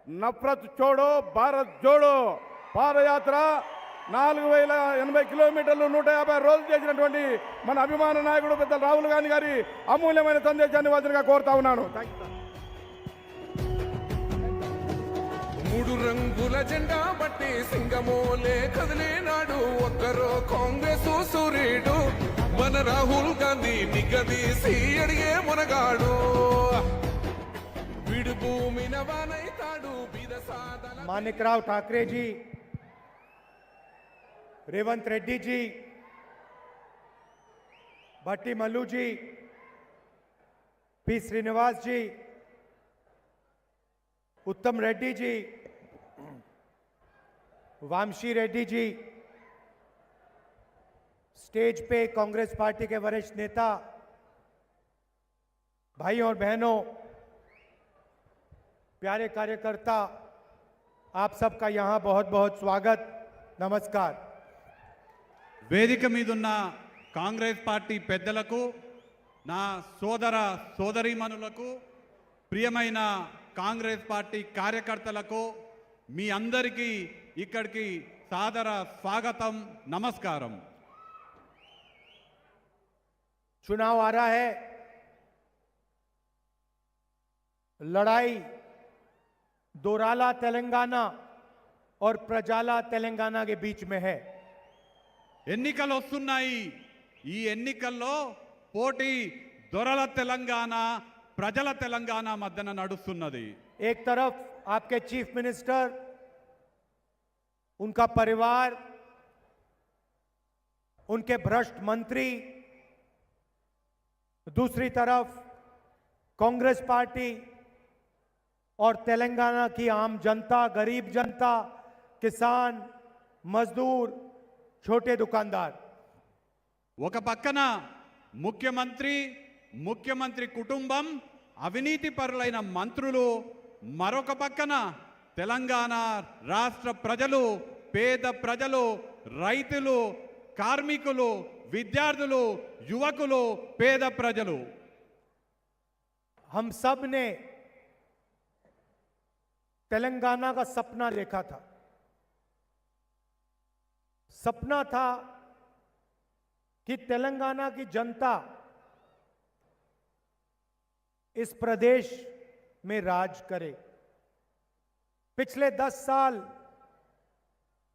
నఫరత్ చోడో భారత్ జోడో పాదయాత్ర 4080 కిలోమీటర్లు 150 రోజులు చేసినటువంటి మన అభిమాన నాయకుడు పెద్ద రాహుల్ గాంధీ గారి అమూల్యమైన సందేశాన్ని వదిలిగా కోరుతా ఉన్నాను. మూడు రంగుల జెండా బట్టి సింగమోలే కదిలేనాడు ఒక్కరో కాంగ్రెస్ సూర్యుడు మన రాహుల్ గాంధీ నిగదీసి అడిగే మునగాడు విడు భూమి నవానైతాడు मानिकराव ठाकरे जी, रेवंत रेड्डी जी, भट्टी मल्लू जी, पी श्रीनिवास जी, उत्तम रेड्डी जी, वामशी रेड्डी जी, स्टेज पे कांग्रेस पार्टी के वरिष्ठ नेता, भाइयों और बहनों, प्यारे कार्यकर्ता, आप सबका यहां बहुत बहुत स्वागत, नमस्कार. వేదిక మీదున్న కాంగ్రెస్ పార్టీ పెద్దలకు, నా సోదర సోదరీమణులకు, ప్రియమైన కాంగ్రెస్ పార్టీ కార్యకర్తలకు మీ అందరికీ ఇక్కడికి సాదర స్వాగతం, నమస్కారం. चुनाव आ रहा है, लड़ाई दोराला तेलंगाना और प्रजाला तेलंगाना के बीच में है. ఎన్నికలు వస్తున్నాయి. ఈ ఎన్నికల్లో పోటీ దొరల తెలంగాణ, ప్రజల తెలంగాణ మధ్యన నడుస్తున్నది. एक तरफ आपके चीफ मिनिस्टर, उनका परिवार, उनके भ्रष्ट मंत्री, दूसरी तरफ कांग्रेस पार्टी और तेलंगाना की आम जनता, गरीब जनता, किसान, मजदूर, छोटे दुकानदार. ఒక పక్కన ముఖ్యమంత్రి కుటుంబం, అవినీతి పరులైన మంత్రులు, మరొక పక్కన తెలంగాణ రాష్ట్ర ప్రజలు, పేద ప్రజలు, రైతులు, కార్మికులు, విద్యార్థులు, యువకులు, పేద ప్రజలు. हम सब ने तेलंगाना का सपना देखा था. सपना था कि तेलंगाना की जनता इस प्रदेश में राज करे. पिछले 10 साल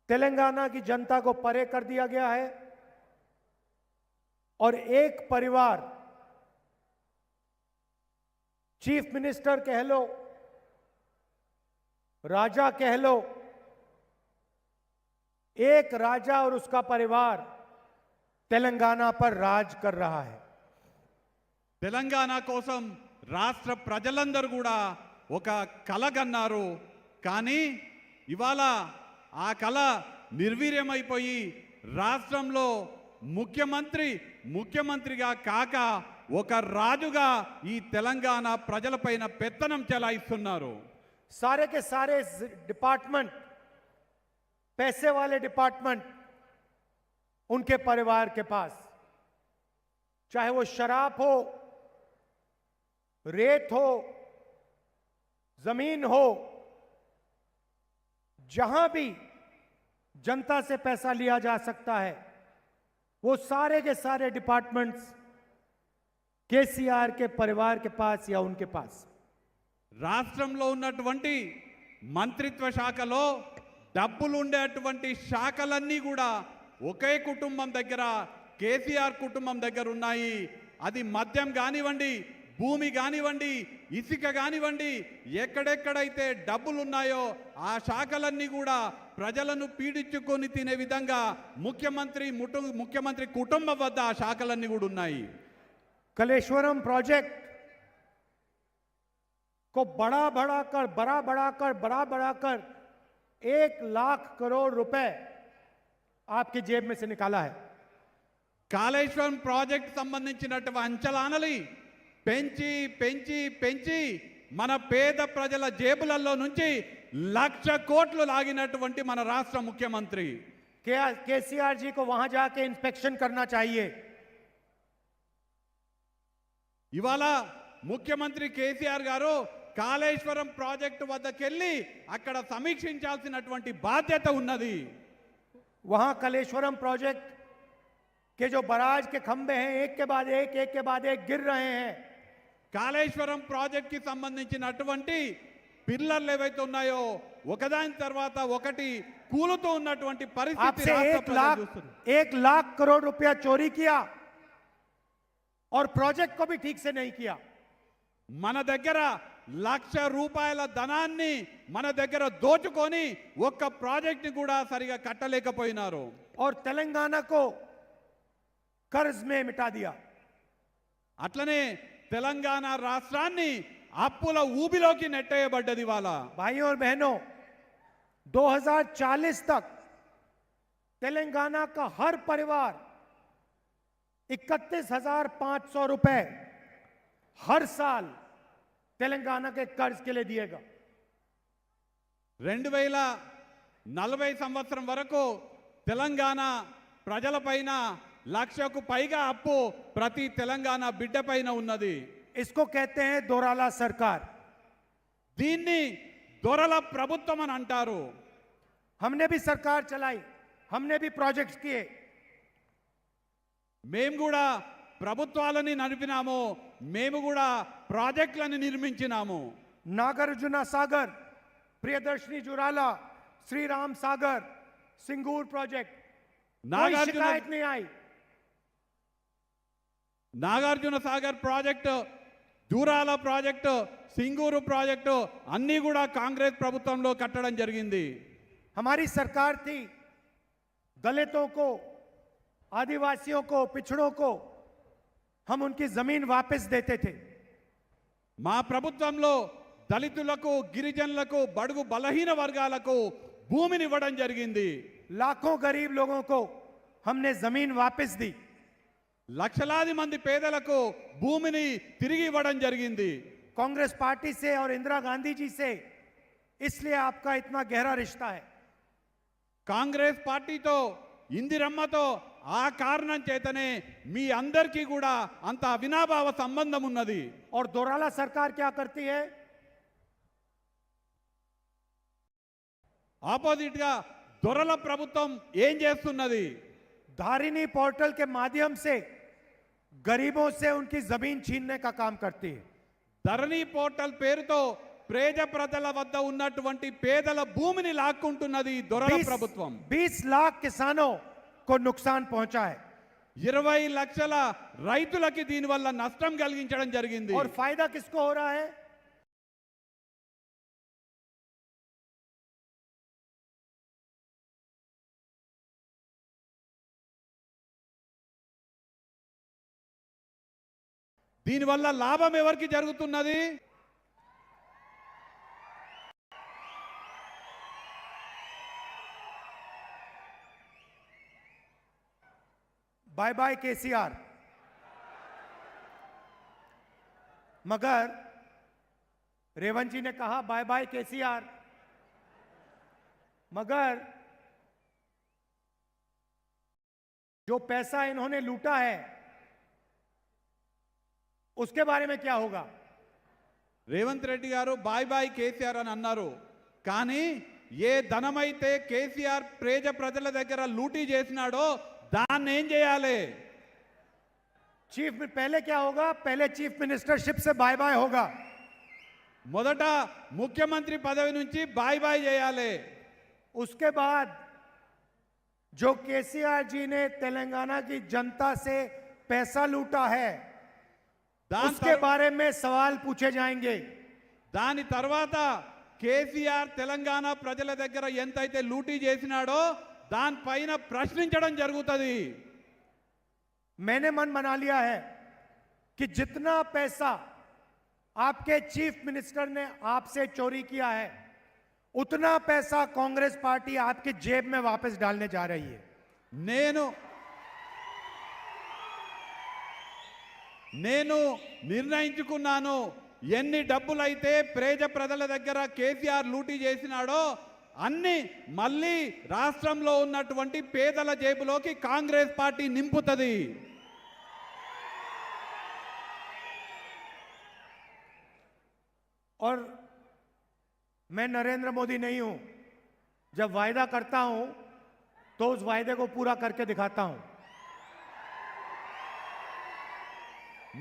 तेलंगाना की जनता को परे कर दिया गया है और एक परिवार, चीफ मिनिस्टर कह लो, राजा कह लो, एक राजा और उसका परिवार तेलंगाना पर राज कर रहा है. తెలంగాణ కోసం రాష్ట్ర ప్రజలందరూ కూడా ఒక కల కన్నారు. కానీ ఇవాళ ఆ కల నిర్వీర్యమైపోయి రాష్ట్రంలో ముఖ్యమంత్రిగా కాక ఒక రాజుగా ఈ తెలంగాణ ప్రజలపైన పెత్తనం చెలాయిస్తున్నారు. सारे के सारे डिपार्टमेंट, पैसे वाले डिपार्टमेंट उनके परिवार के पास, चाहे वो शराब हो, रेत हो, जमीन हो, जहां भी जनता से पैसा लिया जा सकता है, वो सारे के सारे डिपार्टमेंट्स केसीआर के परिवार के पास या उनके पास. రాష్ట్రంలో ఉన్నటువంటి మంత్రిత్వ శాఖలో డబ్బులు ఉండేటువంటి శాఖలన్నీ కూడా ఒకే కుటుంబం దగ్గర, కేసీఆర్ కుటుంబం దగ్గర ఉన్నాయి. అది మద్యం కానివ్వండి, భూమి కానివ్వండి, ఇసుక కానివ్వండి, ఎక్కడెక్కడైతే డబ్బులు ఉన్నాయో ఆ శాఖలన్నీ కూడా ప్రజలను పీడించుకొని తినే విధంగా ముఖ్యమంత్రి కుటుంబం వద్ద ఆ శాఖలన్నీ కూడా ఉన్నాయి. कलेश्वरम प्रोजेक्ट को बड़ा बढ़ाकर 1 लाख करोड़ रुपए आपकी जेब में से निकाला है. కాళేశ్వరం ప్రాజెక్ట్ సంబంధించినటువంటి అంచనాలని పెంచి మన పేద ప్రజల జేబులలో నుంచి 1,00,000 కోట్లు లాగినటువంటి మన రాష్ట్ర ముఖ్యమంత్రి. केसीआर जी को वहां जाके इंस्पेक्शन करना चाहिए. ఇవాళ ముఖ్యమంత్రి కేసీఆర్ గారు కాళేశ్వరం ప్రాజెక్టు వద్దకెళ్ళి అక్కడ సమీక్షించాల్సినటువంటి బాధ్యత ఉన్నది. वहां कलेश्वरम प्रोजेक्ट के जो बराज के खंभे हैं एक के बाद एक गिर रहे हैं. కాళేశ్వరం ప్రాజెక్ట్ కి సంబంధించినటువంటి పిల్లర్లు ఏవైతే ఉన్నాయో ఒకదాని తర్వాత ఒకటి కూలుతూ ఉన్నటువంటి పరిస్థితి आपसे రాష్ట్ర ప్రజలు చూస్తున్నారు. 1 लाख करोड़ रुपया चोरी किया और प्रोजेक्ट को भी ठीक से नहीं किया. మన దగ్గర 1,00,000 రూపాయల ధనాన్ని మన దగ్గర దోచుకొని ఒక్క ప్రాజెక్ట్ ని కూడా సరిగా కట్టలేకపోయినారు. और तेलंगाना को कर्ज में मिटा दिया. అట్లనే తెలంగాణ రాష్ట్రాన్ని అప్పుల ఊబిలోకి నెట్టేయబడ్డది వాళ్ళ. भाइयों और बहनों 2040 तक तेलंगाना का हर परिवार 31,500 रुपए हर साल तेलंगाना के कर्ज के लिए दिएगा. 2040 సంవత్సరం వరకు తెలంగాణ ప్రజలపైన 1,00,000కు పైగా అప్పు ప్రతి తెలంగాణ బిడ్డపైన ఉన్నది. इसको कहते हैं दोराला सरकार. దీన్ని దొరల ప్రభుత్వం అని అంటారు. हमने भी सरकार चलाई, हमने भी प्रोजेक्ट्स किए. మేము కూడా ప్రభుత్వాలని నడిపినాము, మేము కూడా ప్రాజెక్టులను నిర్మించినాము. नागार्जुना सागर, प्रियदर्शनी जुराला, श्री राम सागर, सिंगूर प्रोजेक्ट, कोई शिकायत नहीं आई. నాగార్జున సాగర్ ప్రాజెక్టు, దూరాల ప్రాజెక్టు, సింగూరు ప్రాజెక్టు అన్నీ కూడా కాంగ్రెస్ ప్రభుత్వంలో కట్టడం జరిగింది. हमारी सरकार थी, दलितों को, आदिवासियों को, पिछड़ों को हम उनकी जमीन वापस देते थे. మా ప్రభుత్వంలో దళితులకు, గిరిజనులకు, బడుగు బలహీన వర్గాలకు భూమిని ఇవ్వడం జరిగింది. लाखों गरीब लोगों को हमने जमीन वापस दी. లక్షలాది మంది పేదలకు భూమిని తిరిగి ఇవ్వడం జరిగింది. कांग्रेस पार्टी से और इंदिरा गांधी जी से इसलिए आपका इतना गहरा रिश्ता है. కాంగ్రెస్ పార్టీతో, ఇందిరమ్మతో ఆ కారణం చేతనే మీ అందరికీ కూడా అంత అవినాభావ సంబంధం ఉన్నది. और दोराला सरकार क्या करती है? ఆపోజిట్ గా దొరల ప్రభుత్వం ఏం చేస్తున్నది? धारिनी पोर्टल के माध्यम से गरीबों से उनकी जमीन छीनने का काम करती है. ధరణి పోర్టల్ పేరుతో పేద ప్రజల వద్ద ఉన్నటువంటి పేదల భూమిని లాక్కుంటున్నది దొరల ప్రభుత్వం. 20 लाख किसानों को नुकसान पहुंचा है. 20 లక్షల రైతులకి దీనివల్ల నష్టం కలిగించడం జరిగింది. और फायदा किसको हो रहा है? దీనివల్ల లాభం ఎవరికి జరుగుతున్నది? Bye bye KCR. मगर रेवंत जी ने कहा बाय बाय केसीआर, मगर जो पैसा इन्होंने लूटा है उसके बारे में क्या होगा? రేవంత్ రెడ్డి గారు బాయ్ బాయ్ కేసీఆర్ అని అన్నారు. కానీ ఏ ధనమైతే కేసీఆర్ పేద ప్రజల దగ్గర లూటీ చేసినాడో దాన్ని ఏం చేయాలి? चीफ में पहले क्या होगा? पहले चीफ मिनिस्टरशिप से बाय बाय होगा. మొదట ముఖ్యమంత్రి పదవి నుంచి బాయ్ బాయ్ చేయాలి. उसके बाद जो केसीआर जी ने तेलंगाना की जनता से पैसा लूटा है उसके बारे में सवाल पूछे जाएंगे. దాని తర్వాత కేసీఆర్ తెలంగాణ ప్రజల దగ్గర ఎంతైతే లూటీ చేసినాడో దానిపైన ప్రశ్నించడం జరుగుతుంది. मैंने मन बना लिया है कि जितना पैसा आपके चीफ मिनिस्टर ने आपसे चोरी किया है उतना पैसा कांग्रेस पार्टी आपकी जेब में वापस डालने जा रही है. నేను నిర్ణయించుకున్నాను, ఎన్ని డబ్బులైతే పేద ప్రజల దగ్గర కేసీఆర్ లూటీ చేసినాడో అన్ని మళ్ళీ రాష్ట్రంలో ఉన్నటువంటి పేదల జేబులోకి కాంగ్రెస్ పార్టీ నింపుతుంది. और मैं नरेंद्र मोदी नहीं हूं। जब वायदा करता हूं तो उस वायदे को पूरा करके दिखाता हूं।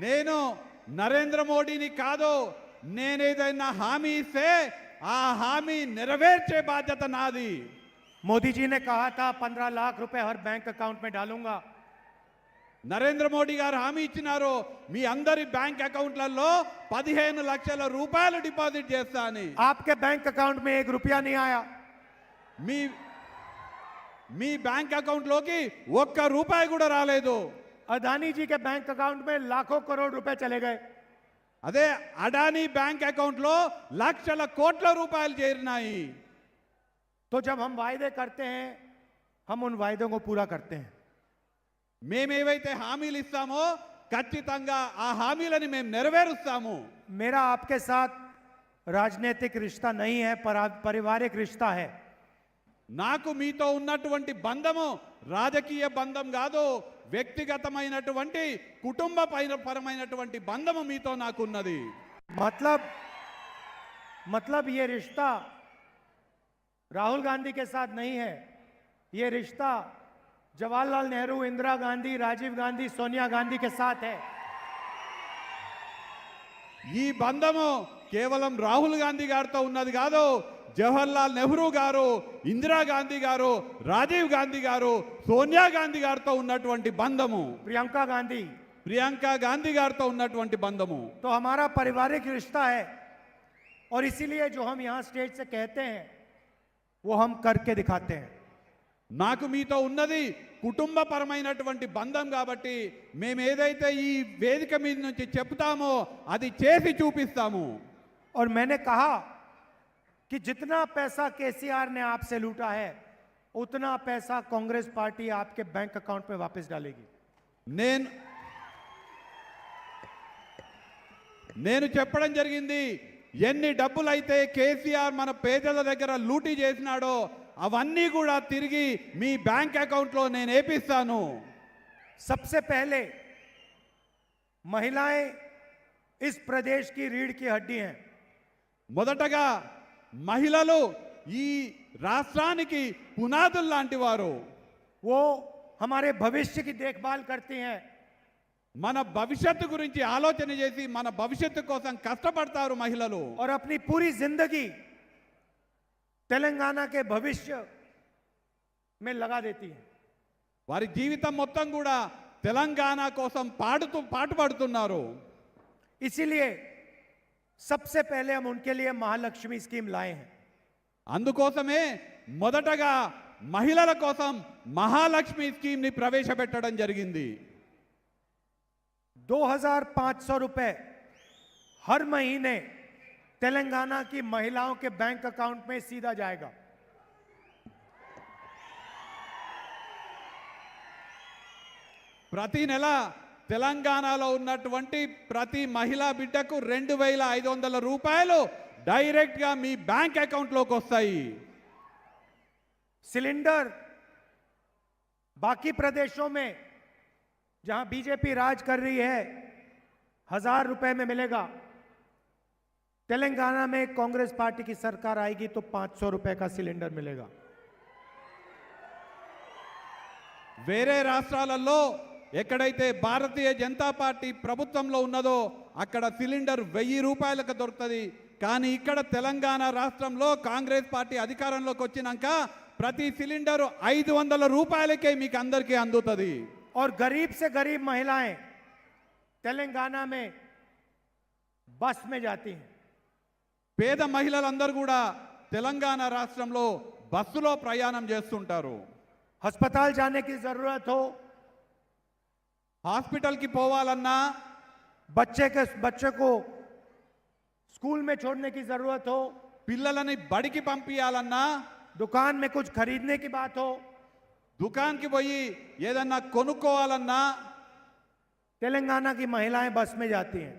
నేను నరేంద్ర మోడీని కాదు, నేనేదైనా హామీ ఇస్తే ఆ హామీ నెరవేర్చే బాధ్యత నాది. मोदी जी ने कहा था 15 लाख रुपए हर बैंक अकाउंट में डालूंगा। నరేంద్ర మోడీ గారు హామీ ఇచ్చినారు, మీ అందరి బ్యాంక్ అకౌంట్లలో 15 లక్షల రూపాయలు డిపాజిట్ చేస్తా అని. आपके बैंक अकाउंट में 1 रुपया नहीं आया। మీ మీ బ్యాంక్ అకౌంట్లోకి ఒక్క రూపాయి కూడా రాలేదు. अदानी जी के बैंक अकाउंट में लाखों करोड़ रुपए चले गए। అదే అడానీ బ్యాంక్ అకౌంట్లో లక్షల కోట్ల రూపాయలు చేరినాయి. तो जब हम वायदे करते हैं हम उन वायदों को पूरा करते हैं। మేమేవైతే హామీలు ఇస్తామో ఖచ్చితంగా ఆ హామీలని మేము నెరవేరుస్తాము. मेरा आपके साथ राजनीतिक रिश्ता नहीं है, पारिवारिक रिश्ता है। నాకు మీతో ఉన్నటువంటి బంధము రాజకీయ బంధం కాదు, వ్యక్తిగతమైనటువంటి కుటుంబ పరమైనటువంటి బంధము మీతో నాకున్నది. मतलब ये रिश्ता राहुल गांधी के साथ नहीं है। ये रिश्ता जवाहरलाल नेहरू, इंदिरा गांधी, राजीव गांधी, सोनिया गांधी के साथ है। ఈ బంధము కేవలం రాహుల్ గాంధీ గారితో ఉన్నది కాదు, జవహర్లాల్ నెహ్రూ గారు, ఇందిరాగాంధీ గారు, రాజీవ్ గాంధీ గారు, సోనియా గాంధీ గారితో ఉన్నటువంటి బంధము, ప్రియాంక గాంధీ గారితో ఉన్నటువంటి బంధము. तो हमारा पारिवारिक रिश्ता है और इसीलिए जो हम यहां स्टेज से कहते हैं वो हम करके दिखाते हैं। నాకు మీతో ఉన్నది కుటుంబ పరమైనటువంటి బంధం కాబట్టి మేము ఏదైతే ఈ వేదిక మీద నుంచి చెప్తామో అది చేసి చూపిస్తాము. और मैंने कहा कि जितना पैसा केसीआर ने आपसे लूटा है उतना पैसा कांग्रेस पार्टी आपके बैंक अकाउंट में वापस डालेगी। నేను చెప్పడం జరిగింది, ఎన్ని డబ్బులైతే కేసీఆర్ మన పేదల దగ్గర లూటీ చేసినాడో అవన్నీ కూడా తిరిగి మీ బ్యాంక్ అకౌంట్లో నేను వేపిస్తాను. सबसे पहले महिलाएं इस प्रदेश की रीढ़ की हड्डी हैं। మొదటగా మహిళలు ఈ రాష్ట్రానికి పునాదులు లాంటి వారు. वो हमारे भविष्य की देखभाल करती हैं। మన భవిష్యత్తు గురించి ఆలోచన చేసి మన భవిష్యత్తు కోసం కష్టపడతారు మహిళలు. और अपनी पूरी जिंदगी तेलंगाना के भविष्य में लगा देती है। వారి జీవితం మొత్తం కూడా తెలంగాణ కోసం పాటుపడుతున్నారు. इसीलिए सबसे पहले हम उनके लिए महालक्ष्मी स्कीम लाए हैं। అందుకోసమే మొదటగా మహిళల కోసం మహాలక్ష్మి స్కీమ్ ని ప్రవేశపెట్టడం జరిగింది. 2500 रुपए हर महीने तेलंगाना की महिलाओं के बैंक अकाउंट में सीधा जाएगा। ప్రతి నెల తెలంగాణలో ఉన్నటువంటి ప్రతి మహిళా బిడ్డకు 2500 రూపాయలు డైరెక్ట్ గా మీ బ్యాంక్ అకౌంట్ లోకి వస్తాయి. सिलेंडर बाकी प्रदेशों में जहां बीजेपी राज कर रही है 1000 रुपए में मिलेगा। तेलंगाना में कांग्रेस पार्टी की सरकार आएगी तो 500 रुपए का सिलेंडर मिलेगा। వేరే రాష్ట్రాలలో ఎక్కడైతే భారతీయ జనతా పార్టీ ప్రభుత్వంలో ఉన్నదో అక్కడ సిలిండర్ 1000 రూపాయలకు దొరుకుతుంది. కానీ ఇక్కడ తెలంగాణ రాష్ట్రంలో కాంగ్రెస్ పార్టీ అధికారంలోకి వచ్చినాక ప్రతి సిలిండర్ 500 రూపాయలకే మీకు అందరికీ అందుతుంది. और गरीब से गरीब महिलाएं तेलंगाना में बस में जाती हैं। పేద మహిళలందరూ కూడా తెలంగాణ రాష్ట్రంలో బస్సులో ప్రయాణం చేస్తుంటారు. अस्पताल जाने की जरूरत हो, హాస్పిటల్కి పోవాలన్నా, बच्चे को स्कूल में छोड़ने की जरूरत हो, పిల్లలని బడికి పంపించాలన్నా, दुकान में कुछ खरीदने की बात हो, దుకాణంకి పోయి ఏదన్నా కొనుక్కోవాలన్నా तेलंगाना की महिलाएं बस में जाती हैं।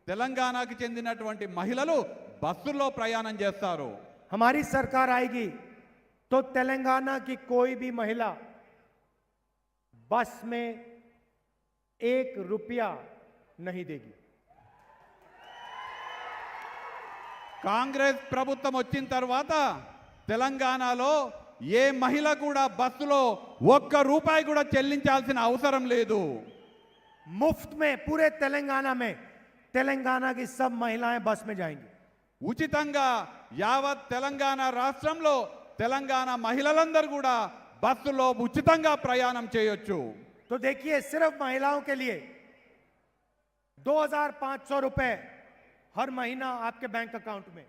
తెలంగాణకి చెందినటువంటి మహిళలు బస్సుల్లో ప్రయాణం చేస్తారు. हमारी सरकार आएगी तो तेलंगाना की कोई भी महिला बस में 1 रुपया नहीं देगी। కాంగ్రెస్ ప్రభుత్వం వచ్చిన తర్వాత తెలంగాణలో ఏ మహిళ కూడా బస్సులో ఒక్క రూపాయి కూడా చెల్లించాల్సిన అవసరం లేదు. मुफ्त में पूरे तेलंगाना में तेलंगाना की सब महिलाएं बस में जाएंगी. ఉచితంగా యావత్ తెలంగాణ రాష్ట్రంలో తెలంగాణ మహిళలందరూ కూడా బస్సులో ఉచితంగా ప్రయాణం చేయొచ్చు. तो देखिए सिर्फ महिलाओं के लिए 2500 रुपए हर महीना आपके बैंक अकाउंट में.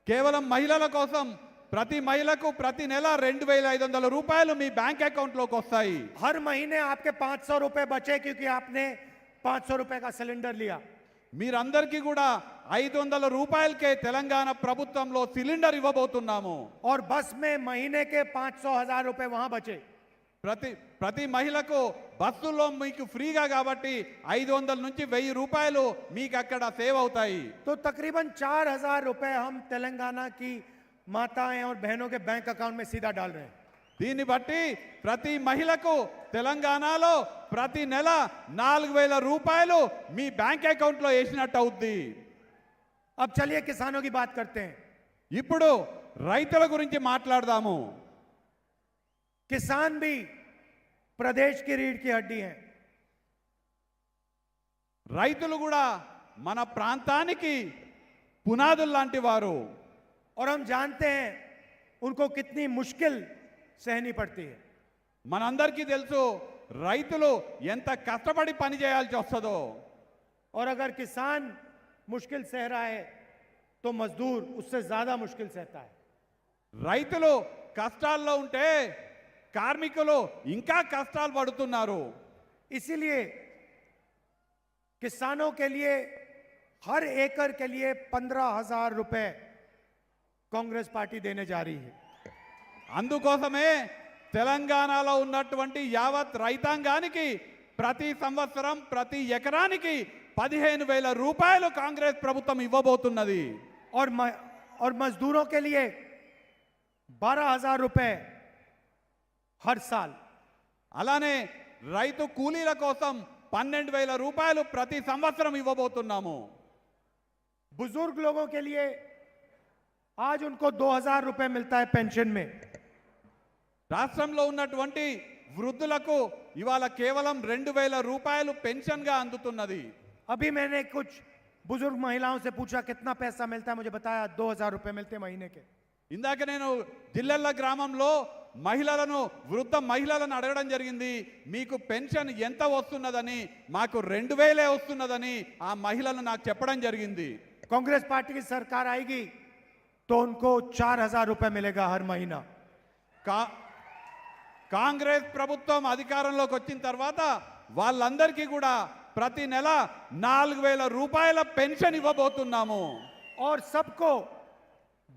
కేవలం మహిళల కోసం ప్రతి మహిళకు ప్రతి నెల 2500 రూపాయలు మీ బ్యాంక్ అకౌంట్లోకి వస్తాయి. हर महीने आपके 500 रुपए बचे क्योंकि आपने 500 रुपए का सिलेंडर लिया. మీరందరికీ కూడా 500 రూపాయలకే తెలంగాణ ప్రభుత్వంలో సిలిండర్ ఇవ్వబోతున్నాము. और बस में महीने के 500,000 रुपए वहां बचे. ప్రతి మహిళకు బస్సుల్లో మీకు ఫ్రీగా కాబట్టి 500 నుంచి 1000 రూపాయలు మీకు అక్కడ సేవ్ అవుతాయి. तो तकरीबन 4000 रुपए हम तेलंगाना की माताएं और बहनों के बैंक अकाउंट में सीधा डाल रहे हैं. దీన్ని బట్టి ప్రతి మహిళకు తెలంగాణలో ప్రతి నెల 4000 రూపాయలు మీ బ్యాంక్ అకౌంట్లో వేసినట్టు అవుద్ది. अब चलिए किसानों की बात करते हैं. ఇప్పుడు రైతుల గురించి మాట్లాడదాము. किसान भी प्रदेश की रीढ़ की हड्डी हैं. రైతులు కూడా మన ప్రాంతానికి పునాదులు లాంటి వారు. और हम जानते हैं उनको कितनी मुश्किल सहनी पड़ती है. మనందరికీ తెలుసు రైతులు ఎంత కష్టపడి పని చేయాల్సి వస్తుందో. और अगर किसान मुश्किल सह रहा है तो मजदूर उससे ज्यादा मुश्किल सहता है. రైతులు కష్టాల్లో ఉంటే కార్మికులు ఇంకా కష్టాలు పడుతున్నారు. इसीलिए किसानों के लिए हर एकड़ के लिए 15,000 रुपए कांग्रेस पार्टी देने जा रही है. అందుకోసమే తెలంగాణలో ఉన్నటువంటి యావత్ రైతాంగానికి ప్రతి సంవత్సరం ప్రతి ఎకరానికి 15,000 రూపాయలు కాంగ్రెస్ ప్రభుత్వం ఇవ్వబోతున్నది. और मजदूरों के लिए 12,000 रुपए हर साल. అలానే రైతు కూలీల కోసం 12,000 రూపాయలు ప్రతి సంవత్సరం ఇవ్వబోతున్నాము. बुजुर्ग लोगों के लिए आज उनको 2,000 रुपए मिलता है पेंशन में. రాష్ట్రంలో ఉన్నటువంటి వృద్ధులకు ఇవాళ కేవలం 2,000 రూపాయలు పెన్షన్గా అందుతున్నది. अभी मैंने कुछ बुजुर्ग महिलाओं से पूछा कितना पैसा मिलता है, मुझे बताया 2,000 रुपए मिलते हैं महीने के. ఇందాక నేను జిల్లెళ్ళ గ్రామంలో వృద్ధ మహిళలను అడగడం జరిగింది. మీకు పెన్షన్ ఎంత వస్తున్నదని. మాకు 2,000 వస్తున్నదని ఆ మహిళలు నాకు చెప్పడం జరిగింది. कांग्रेस पार्टी की सरकार आएगी तो उनको 4,000 रुपए मिलेगा हर महीना. కాంగ్రెస్ ప్రభుత్వం అధికారంలోకి వచ్చిన తర్వాత వాళ్ళందరికీ కూడా ప్రతి నెల 4,000 రూపాయల పెన్షన్ ఇవ్వబోతున్నాము. और सबको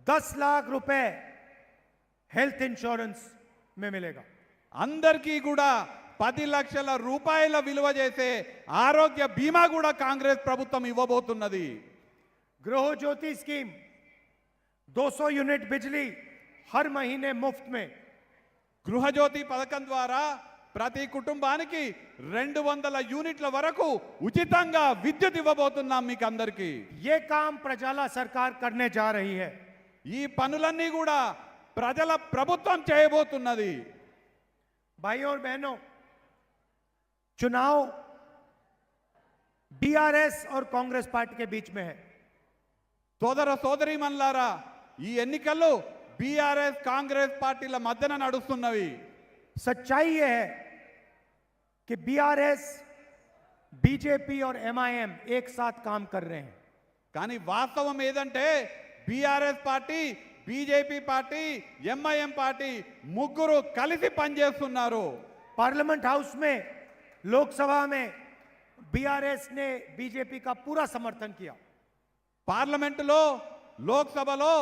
10 लाख रुपए हेल्थ इंश्योरेंस में मिलेगा. అందరికీ కూడా 10 లక్షల రూపాయల విలువ చేసే ఆరోగ్య బీమా కూడా కాంగ్రెస్ ప్రభుత్వం ఇవ్వబోతున్నది. गृह ज्योति स्कीम 200 यूनिट बिजली हर महीने मुफ्त में. గృహజ్యోతి పథకం ద్వారా ప్రతి కుటుంబానికి 200 యూనిట్ల వరకు ఉచితంగా విద్యుత్ ఇవ్వబోతున్నాం మీకు అందరికీ. ये काम प्रजाला सरकार करने जा रही है. ఈ పనులన్నీ కూడా ప్రజల ప్రభుత్వం చేయబోతున్నది. भाइयों और बहनों, चुनाव बीआरएस और कांग्रेस पार्टी के बीच में है. సోదర సోదరీమణులారా, ఈ ఎన్నికలు బీఆర్ఎస్ కాంగ్రెస్ పార్టీల మధ్యన నడుస్తున్నవి. सच्चाई ये है कि बीआरएस, बीजेपी और एमआईएम एक साथ काम कर रहे हैं. కానీ వాస్తవం ఏదంటే BRS party, BJP party, MIM party ముగ్గురు కలిసి పనిచేస్తున్నారు. पार्लियामेंट हाउस में, लोकसभा में बीआरएस ने बीजेपी का पूरा समर्थन किया. పార్లమెంటులో, లోక్సభలో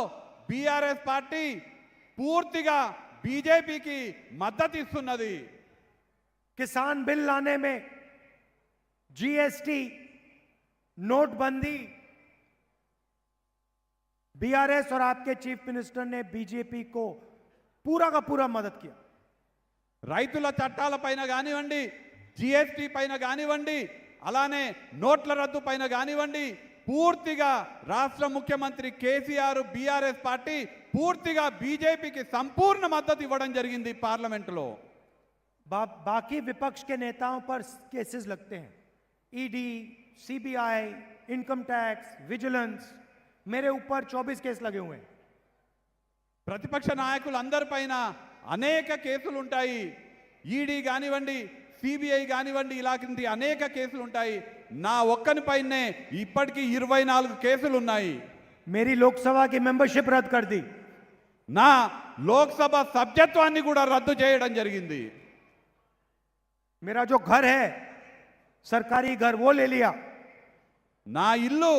బీఆర్ఎస్ పార్టీ పూర్తిగా బీజేపీకి మద్దతు ఇస్తున్నది. किसान बिल लाने में, जीएसटी, नोटबंदी, बीआरएस और आपके चीफ मिनिस्टर ने बीजेपी को पूरा का पूरा मदद किया. రైతుల చట్టాల పైన కానివ్వండి, జిఎస్టీ పైన కానివ్వండి, అలానే నోట్ల రద్దు పైన కానివ్వండి, పూర్తిగా రాష్ట్ర ముఖ్యమంత్రి కేసీఆర్ బీఆర్ఎస్ పార్టీ పూర్తిగా బీజేపీకి సంపూర్ణ మద్దతు ఇవ్వడం జరిగింది పార్లమెంటులో. बाकी विपक्ष के नेताओं पर केसेस लगते हैं, ED, CBI, income tax, vigilance, मेरे ऊपर 24 केस लगे हुए हैं. ప్రతిపక్ష నాయకులందరిపైన అనేక కేసులు ఉంటాయి. ఈడీ కానివ్వండి, సిబిఐ కానివ్వండి, ఇలాంటి అనేక కేసులు ఉంటాయి. నా ఒక్కనిపైనే ఇప్పటికీ 24 కేసులు ఉన్నాయి. मेरी लोकसभा की मेंबरशिप रद्द कर दी. నా లోక్సభ సభ్యత్వాన్ని కూడా రద్దు చేయడం జరిగింది. मेरा जो घर है, सरकारी घर, वो ले लिया. నా ఇల్లు,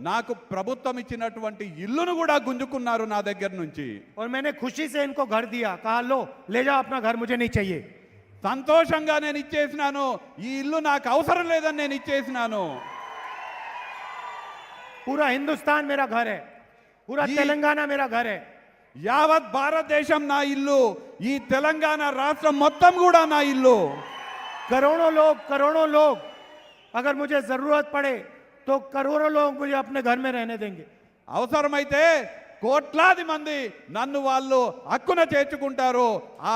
నాకు ప్రభుత్వం ఇచ్చినటువంటి ఇల్లును కూడా గుంజుకున్నారు నా దగ్గర నుంచి. और मैंने खुशी से इनको घर दिया, कहा लो ले जाओ अपना घर, मुझे नहीं चाहिए. సంతోషంగా నేను ఇచ్చేసినాను. ఈ ఇల్లు నాకు అవసరం లేదని నేను ఇచ్చేసినాను. पूरा हिंदुस्तान मेरा घर है, पूरा तेलंगाना मेरा घर है. యావత్ భారతదేశం నా ఇల్లు, ఈ తెలంగాణ రాష్ట్రం మొత్తం కూడా నా ఇల్లు. करोड़ों लोग अगर मुझे जरूरत पड़े तो करोड़ों लोग मुझे अपने घर में रहने देंगे. అవసరమైతే కోట్లాది మంది నన్ను వాళ్ళు హక్కున చేర్చుకుంటారు. ఆ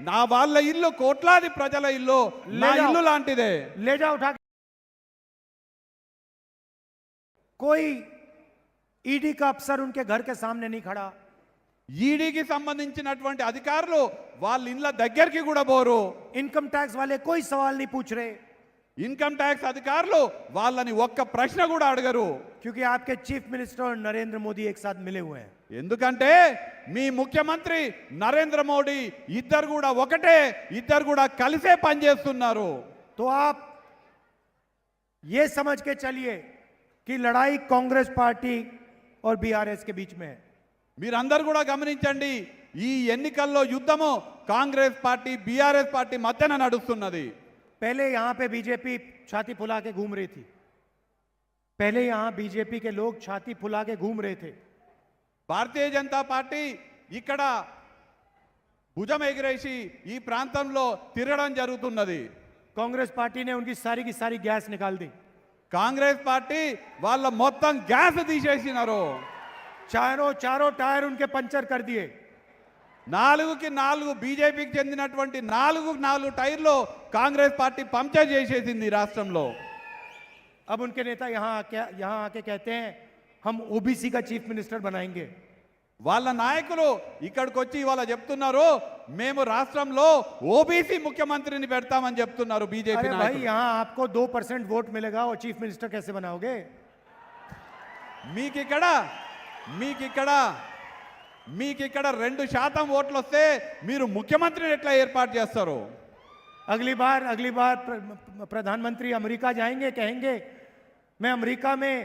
నా వాళ్ళ ఇల్లు కోట్లాది ప్రజల ఇల్లు, నా ఇల్లు లాంటిదే. ले जाओ उठा के. कोई ईडी का अफसर उनके घर के सामने नहीं खड़ा. ఈడీకి సంబంధించినటువంటి అధికారులు వాళ్ళ ఇళ్ళ దగ్గరికి కూడా పోరు. इनकम टैक्स वाले कोई सवाल नहीं पूछ रहे, ఇన్కమ్ ట్యాక్స్ అధికారులు వాళ్ళని ఒక్క ప్రశ్న కూడా అడగరు. क्योंकि आपके चीफ मिनिस्टर और नरेंद्र मोदी एक साथ मिले हुए हैं. ఎందుకంటే మీ ముఖ్యమంత్రి నరేంద్ర మోడీ ఇద్దరు కూడా ఒకటే, ఇద్దరు కూడా కలిసే పనిచేస్తున్నారు. तो आप ये समझ के चलिए कि लड़ाई कांग्रेस पार्टी और बीआरएस के बीच में है. మీరందరూ కూడా గమనించండి, ఈ ఎన్నికల్లో యుద్ధము కాంగ్రెస్ పార్టీ బీఆర్ఎస్ పార్టీ మధ్యన నడుస్తున్నది. पहले यहां पे बीजेपी छाती फुला के घूम रही थी, पहले यहां बीजेपी के लोग छाती फुला के घूम रहे थे. భారతీయ జనతా పార్టీ ఇక్కడ భుజం ఎగిరేసి ఈ ప్రాంతంలో తిరగడం జరుగుతున్నది. कांग्रेस पार्टी ने उनकी सारी की सारी गैस निकाल दी. కాంగ్రెస్ పార్టీ వాళ్ళ మొత్తం గ్యాస్ తీసేసినారు. चारों टायर उनके पंचर कर दिए. 4కి 4 బీజేపీకి చెందినటువంటి 4 టైర్లు కాంగ్రెస్ పార్టీ పంక్చర్ చేసేసింది రాష్ట్రంలో. अब उनके नेता यहां आके कहते हैं हम ओबीसी का चीफ मिनिस्टर बनाएंगे. వాళ్ళ నాయకులు ఇక్కడికి వచ్చి ఇవాళ చెప్తున్నారు, మేము రాష్ట్రంలో ఓబీసీ ముఖ్యమంత్రిని పెడతామని చెప్తున్నారు బీజేపీ अरे भाई, నాయకులు. यहां आपको 2% वोट मिलेगा और चीफ मिनिस्टर कैसे बनाओगे? మీకిక్కడ 2% ఓట్లు వస్తే మీరు ముఖ్యమంత్రిని ఎట్లా ఏర్పాటు చేస్తారు? अगली बार प्रधानमंत्री अमेरिका जाएंगे, कहेंगे मैं अमेरिका में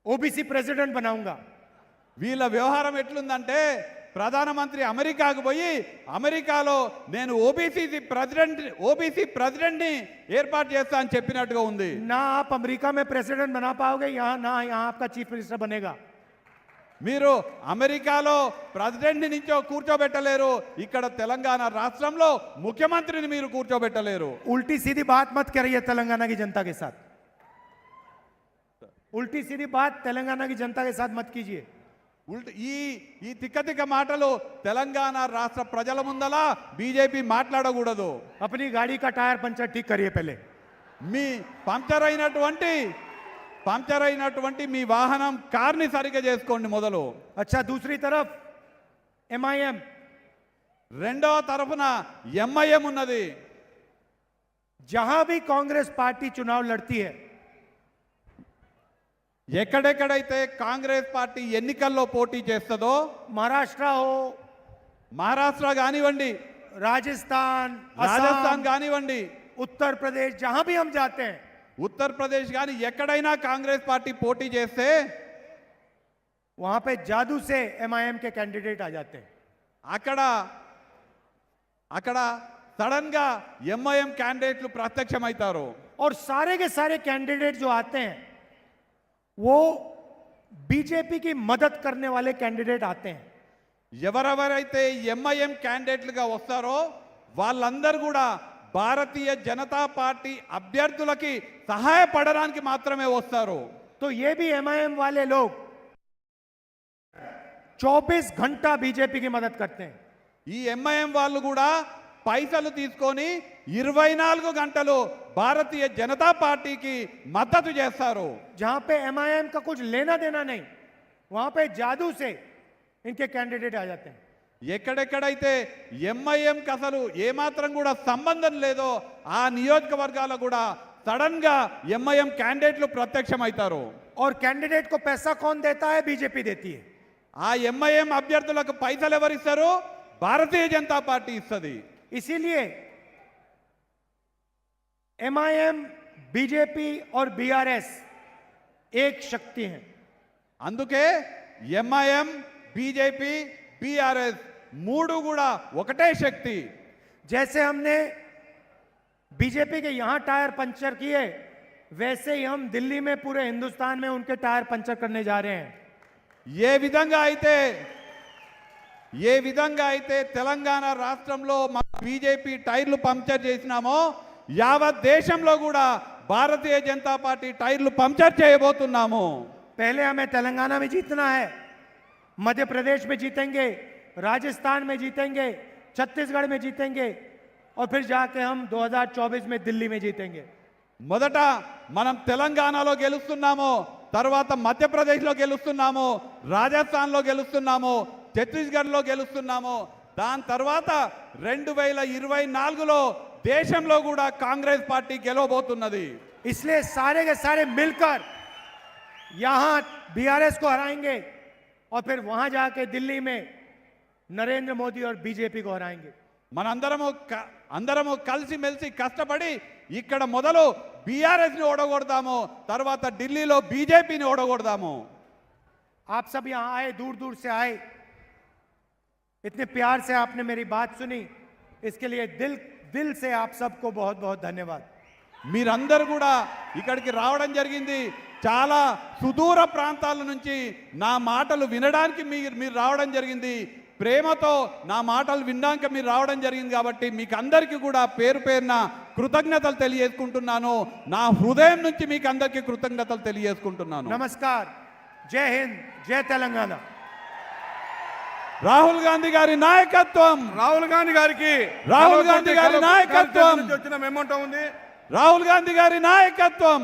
ओबीसी प्रेसिडेंट बनाऊंगा. వీళ్ళ వ్యవహారం ఎట్లుందంటే ప్రధానమంత్రి అమెరికాకు పోయి అమెరికాలో నేను ఓబీసీ ప్రెసిడెంట్ని ఏర్పాటు చేస్తా అని చెప్పినట్టుగా ఉంది. ना आप अमेरिका में प्रेसिडेंट बना पाओगे, यहाँ आपका चीफ मिनिस्टर बनेगा. మీరు అమెరికాలో ప్రెసిడెంట్ని నుంచో కూర్చోబెట్టలేరు, ఇక్కడ తెలంగాణ రాష్ట్రంలో ముఖ్యమంత్రిని మీరు కూర్చోబెట్టలేరు. उल्टी सीधी बात मत करिए तेलंगाना की जनता के साथ, उल्टी सीधी बात तेलंगाना की जनता के साथ मत कीजिए. ఈ తిక్క మాటలు తెలంగాణ రాష్ట్ర ప్రజల ముందల బీజేపీ మాట్లాడకూడదు. अपनी गाड़ी का टायर पंचर ठीक करिए पहले. మీ పంక్చర్ అయినటువంటి మీ వాహనం కార్ని సరిగా చేసుకోండి మొదలు. अच्छा, दूसरी तरफ MIM, రెండవ తరఫున ఎంఐఎం ఉన్నది. जहां भी कांग्रेस पार्टी चुनाव लड़ती है, ఎక్కడెక్కడైతే కాంగ్రెస్ పార్టీ ఎన్నికల్లో పోటీ చేస్తుందో, महाराष्ट्र కానివ్వండి, राजस्थान, రాజస్థాన్ కానివ్వండి, उत्तर प्रदेश जहां भी हम जाते हैं, ఉత్తరప్రదేశ్ కానీ ఎక్కడైనా కాంగ్రెస్ పార్టీ పోటీ చేస్తే वहां पे जादू से एमआईएम के कैंडिडेट आ जाते हैं। అక్కడ అక్కడ సడన్ గా ఎంఐఎం క్యాండిడేట్లు ప్రత్యక్షమవుతారు. और सारे के सारे कैंडिडेट जो आते हैं वो बीजेपी की मदद करने वाले कैंडिडेट आते हैं। ఎవరెవరైతే ఎంఐఎం క్యాండిడేట్లుగా వస్తారో వాళ్ళందరూ కూడా భారతీయ జనతా పార్టీ అభ్యర్థులకి సహాయపడడానికి మాత్రమే వస్తారు. तो ये भी एमआईएम वाले लोग 24 घंटा बीजेपी की मदद करते हैं। ఈ ఎంఐఎం వాళ్ళు కూడా పైసలు తీసుకొని 24 గంటలు భారతీయ జనతా పార్టీకి మద్దతు చేస్తారు. जहां पे एमआईएम का कुछ लेना देना नहीं, वहां पे जादू से इनके कैंडिडेट आ जाते हैं। ఎక్కడెక్కడైతే ఎంఐఎంకి అసలు ఏమాత్రం కూడా సంబంధం లేదో ఆ నియోజకవర్గాలు కూడా సడన్ గా ఎంఐఎం క్యాండిడేట్లు ప్రత్యక్షమవుతారు. और कैंडिडेट को पैसा कौन देता है? बीजेपी देती है। ఆ ఎంఐఎం అభ్యర్థులకు పైసలు ఎవరిస్తారు? భారతీయ జనతా పార్టీ ఇస్తుంది. इसीलिए एमआईएम, बीजेपी और बीआरएस एक शक्ति है। అందుకే ఎంఐఎం, బీజేపీ, బీఆర్ఎస్ మూడు కూడా ఒకటే శక్తి. जैसे हमने बीजेपी के यहां टायर पंचर किए, वैसे ही हम दिल्ली में पूरे हिंदुस्तान में उनके टायर पंचर करने जा रहे हैं। ఏ విధంగా అయితే తెలంగాణ రాష్ట్రంలో మా బీజేపీ టైర్లు పంక్చర్ చేసినామో యావత్ దేశంలో కూడా భారతీయ జనతా పార్టీ టైర్లు పంక్చర్ చేయబోతున్నాము. पहले हमें तेलंगाना में जीतना है, मध्य प्रदेश में जीतेंगे, राजस्थान में जीतेंगे, छत्तीसगढ़ में जीतेंगे और फिर जाके हम 2024 में दिल्ली में जीतेंगे। మొదట మనం తెలంగాణలో గెలుస్తున్నాము, తర్వాత మధ్యప్రదేశ్లో గెలుస్తున్నాము, రాజస్థాన్లో గెలుస్తున్నాము, ఛత్తీస్గఢ్లో గెలుస్తున్నాము. దాని తర్వాత 2024లో దేశంలో కూడా కాంగ్రెస్ పార్టీ గెలవబోతున్నది. इसलिए सारे के सारे मिलकर यहां बीआरएस को हराएंगे और फिर वहां जाके दिल्ली में नरेंद्र मोदी और बीजेपी को हराएंगे। అందరము కలిసిమెలిసి కష్టపడి ఇక్కడ మొదలు బీఆర్ఎస్ ని ఓడగొడదాము, తర్వాత ఢిల్లీలో బీజేపీని ఓడగొడదాము. आप सब यहां आए, दूर दूर से आए, इतने प्यार से आपने मेरी बात सुनी, इसके लिए दिल से आप सबको बहुत बहुत धन्यवाद। మీరందరూ కూడా ఇక్కడికి రావడం జరిగింది. చాలా సుదూర ప్రాంతాల నుంచి నా మాటలు వినడానికి మీరు రావడం జరిగింది. ప్రేమతో నా మాటలు వినడానికి మీరు రావడం జరిగింది. కాబట్టి మీకు అందరికీ కూడా పేరు పేరున కృతజ్ఞతలు తెలియజేసుకుంటున్నాను. నా హృదయం నుంచి మీకు అందరికీ కృతజ్ఞతలు తెలియజేసుకుంటున్నాను. नमस्कार, जय हिंद, जय तेलंगाना। రాహుల్ గాంధీ గారి నాయకత్వం, రాహుల్ గాంధీ గారికి రాహుల్ గాంధీ గారి నాయకత్వం, వచ్చిన మెమోంటో ఉంది. రాహుల్ గాంధీ గారి నాయకత్వం.